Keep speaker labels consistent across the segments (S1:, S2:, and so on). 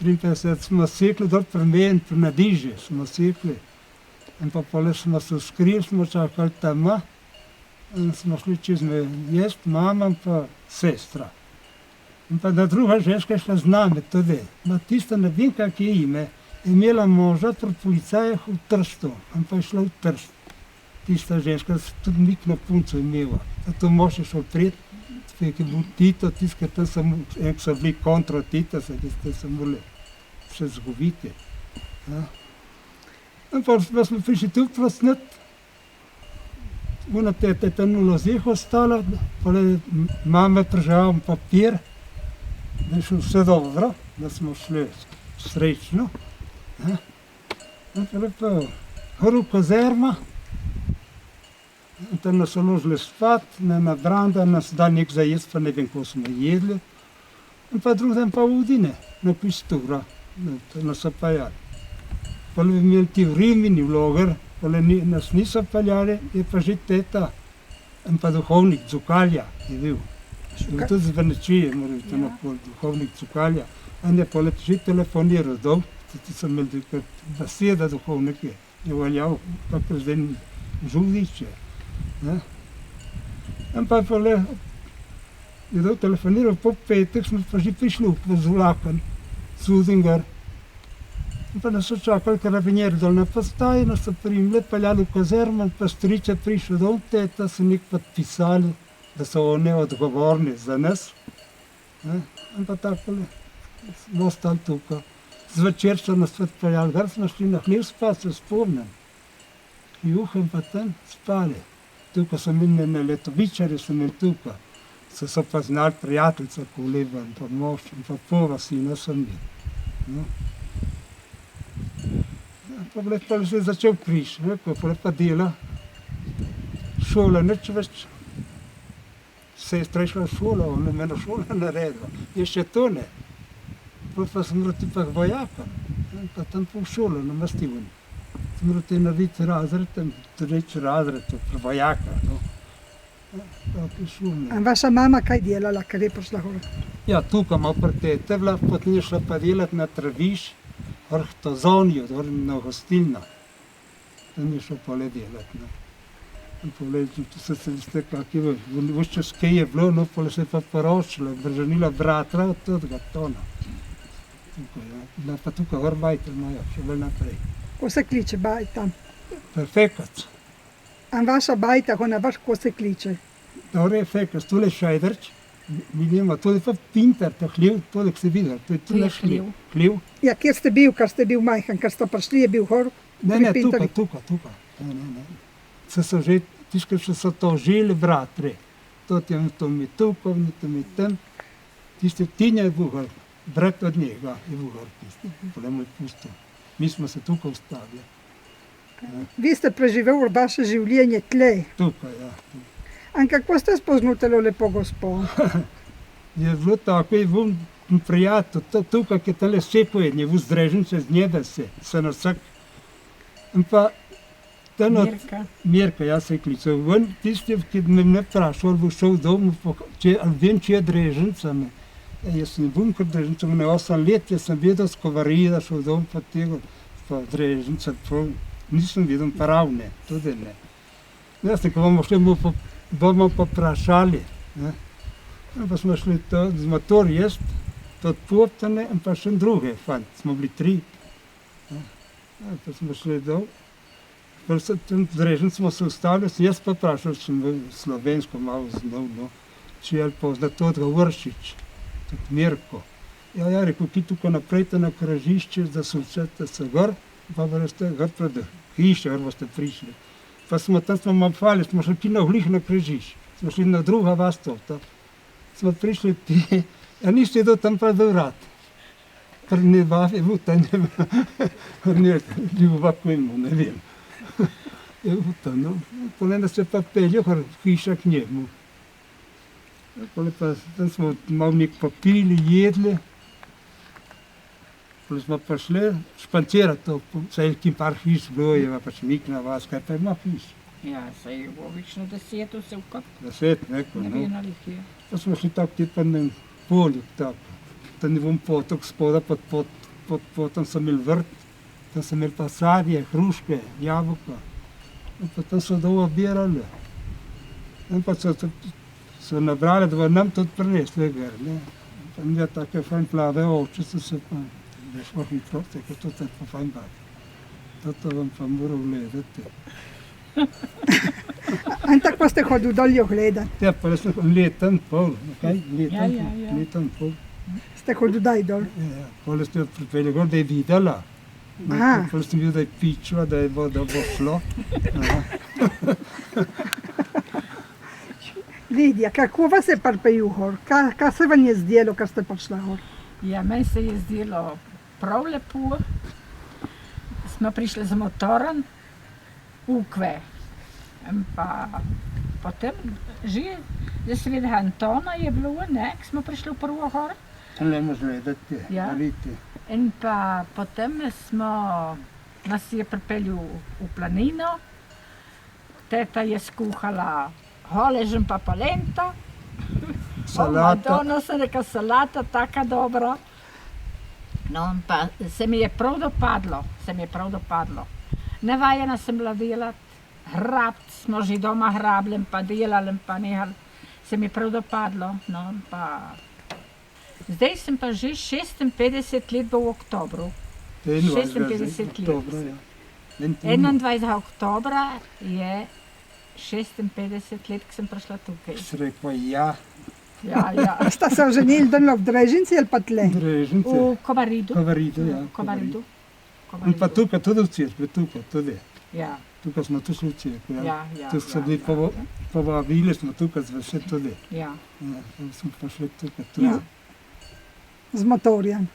S1: 53 smo sekli dol pri meni, pri Nadiži smo sekli. In pa pole smo se skrili, smo čakali tam, in smo šli čez me, jaz, mama in pa sestra. In pa da druga ženska je šla z nami tudi. Ma tista ne vem, kak je ime, je imela moža pri policajih v Trstu, in pa je šla v Trst. Tista ženska, tudi Mikno punco imela. To mož je šel pred, ki je bil Tito, tisti, ki so bili kontra Tita, ki so morali še zgoviti. Ja. In pa smo prišli tu prosnet, ona teta je tam v lozeh ostala, pa je mama prižala papir, da je šlo vse dobro, da smo šli srečno. Ja. In pa je pa gor v kazerma, in tam nas so ložili spat, na branda, nas dali nek za jesti, pa ne vem, ko smo jedli. In pa drug dan pa v Udine, na Pistura, nas so peljali. Pa bi imeli ti v Rimini, v Logar, pa nas niso peljali, je pa že teta, in pa duhovnik Cukalja je bil. Je bil tudi z Venečije, mora biti napol, duhovnik Cukalja. In je pa že telefoniral dol, tudi so imeli beseda duhovnik je valjal, pa zdaj žudiče. In pa je dol telefoniral, po petek smo pa že prišli z vlakom, Sudinger. In pa nas so čakali karabinjeri dol na postaji, nas so primili, peljali v kazermo, pa striče prišel dol, teta so nek podpisali, da so oni odgovorni za nas. In pa tako smo ostali tukaj. Zvečer so nas odpeljali, gor smo šli na hlev spat, se spomnim. Juh in pa tam spali. Tukaj so imeli na Letovičarje, so imeli tukaj. So pa znali prijateljca Koleba in pa mož in pa pova sina so imeli. Pa se je začel križ, pa pa dela. Šola nič več. Sestra je šla v šolo, ona je mene šolo naredila. Je še to ne. Pa sem roti pa vojaka, pa tam pa v šolo na Mastivani. Sem roti narediti razred, tam reči razred, pri vojaka.
S2: A vaša mama kaj delala, kad je prišla gor?
S1: Ja, tukaj malo pri tete bila, potem je šla pa delati na Traviš, Orhtozonijo, na gostilno. Tam je šel pole delati. In pogledajte, tu se veste, kak je bilo. Vse skaj je bilo, no, pole se je pa poročila, držanila bratra od tega tona. Tukaj, ja. Pa tukaj gor bajter imajo, še bolj naprej.
S2: Ko se kliče bajta?
S1: Perfekac.
S2: A vaša bajta, ona baš ko se kliče?
S1: Dobro je fekac, tole je Šajderč. Mi njema, to je pa Pintar, ta hliv, tole, ki se vidi, to je tu naš hliv. Hliv.
S2: Ja, kjer ste bil, kar ste bil majhen, kar ste prišli, je bil gor?
S1: Ne, tukaj. Ne. So že, tiškaj so to žili bratri. To mi tukaj, to mi tam. Tisti Tinja je bil gor, brat od njega je bil gor tisti. Pole mu je pustil. Mi smo se tukaj ustavili.
S2: Vi ste preživeli vaše življenje tlej.
S1: Tukaj, ja.
S2: A kako ste spoznutili lepo gospo?
S1: Je bilo tako, je bil prijatelj, tukaj, ki je tale sepoje, je bil zdrežen čez njega se na vsak. In pa Mirka, jaz se je klical ven, tisti, ki me ne vprašal, bo šel dom, ali vem, če je dreženca me. Jaz ne bom kot dreženca, ne 8 let, jaz sem vedel s Kovarija, šel dom pa tega, pa dreženca, nisem vedel pravne, tudi ne. Jaz nekaj bomo šli, bomo pa vprašali. Pa smo šli z motor jaz, to poptane in pa še druge fant, smo bili 3. Pa smo šli dol. Drežen smo se ustavili, jaz pa vprašal, sem slovensko malo znal, če je pozna tega Vršič, tudi Mirko. Ja, rekel, ki tukaj naprejte na križišče, da se vsete se gor, pa boste gor pred hiše, gor boste prišli. Pa smo tam malo fali, smo šli na glih na križiš, smo šli na druga vas to. Smo prišli ti, a niste do tam pa do vrat. Ker ne bavi, vuta ne ovako imel, ne vem. Je vuta, no. Pole nas je pa peljo, ker hiša k njemu. Pole pa tam smo malo nek popili, jedli. Pole smo pa šli špancirati to, saj kim par hiš bilo, je pač Mikna vas, kaj pa ima hiš.
S3: Ja, saj je obično 10 vse v kap.
S1: 10, neko,
S3: Ne vem, ali
S1: Pa smo šli tako tipa na polju, tako. Da ne bom potok spoda pod Potom so imeli vrt, tam so imeli pa sadje, hruške, jabolka. In potem so dolgo obirali. In pa so nabrali, da bo nam tudi prinesli gor, ne. Pa mi je take fajn plave ovčice, se pa ne šlo hitro, tako to je pa fajn bati. To vam pa moral gledati.
S2: In tako pa ste hodili dolje gledati.
S1: Ja, pa jaz sem leten pol, kaj?
S3: Ja.
S1: Leten pol.
S2: Ste hodili daj dol.
S1: Ja, pol sem jo pripeljal gor, da je videla.
S2: Aha.
S1: Pol sem videl, da je pičila, da bo šlo. Aha.
S2: Lidija, kako vas je pripel gor? Kaj se vam je zdelo, kad ste prišla gor?
S3: Ja, meni se je zdelo prav lepo. Smo prišli z motorom v Kve. In pa potem že za Svetega Antona je bilo, ne, ko smo prišli v prvo gor.
S1: Ne moš gledati,
S3: Ja.
S1: vidite.
S3: In pa potem nas je pripeljal v planino. Teta je skuhala holežem pa polento.
S1: Salata.
S3: Madonna, sem rekla, salata taka dobra. No, in pa se mi je prav dopadlo. Navajena sem bila delati, hrabti smo že doma hrabili, in pa delali, in pa nehali. Se mi je prav dopadlo. No, in pa zdaj sem pa že 56 let v oktobru. 56 let.
S1: Dobro, ja.
S3: 21. oktobra je 56 let, ko sem prišla tukaj.
S1: Si rekla, ja,
S3: Ja.
S2: Sta se oženili dolje v Drežnici ali pa tle?
S1: Drežnice,
S3: V Kobaridu.
S1: Kobaridu, ja.
S3: Kobaridu.
S1: In pa tukaj tudi v cerkvi, tukaj tudi.
S3: Ja.
S1: Tukaj smo tudi šli v cerkvi, ja.
S3: Ja.
S1: Tu so bili povabili, smo tukaj zvešli tudi.
S3: Ja.
S1: Ja, smo pa šli tukaj
S2: Ja.
S1: tudi.
S2: Z motorjem.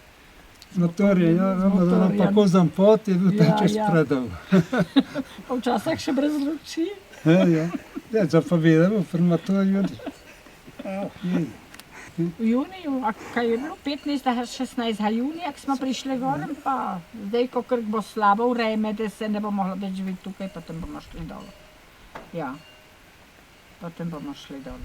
S1: Z motorjem, ja,
S3: Z motorjem.
S1: pa ko zampot je bil
S3: Ja,
S1: tam čez
S3: ja.
S1: predal.
S3: Pa včasih še brez luči.
S1: Ja. Ja, zapovedamo pri motorju.
S3: V juniju, a kaj je bilo 15. 16. junija, ko smo prišli gor, in pa zdaj, ko bo slabo vreme, da se ne bo moglo več živeti tukaj, potem bomo šli dol. Ja, potem bomo šli dol.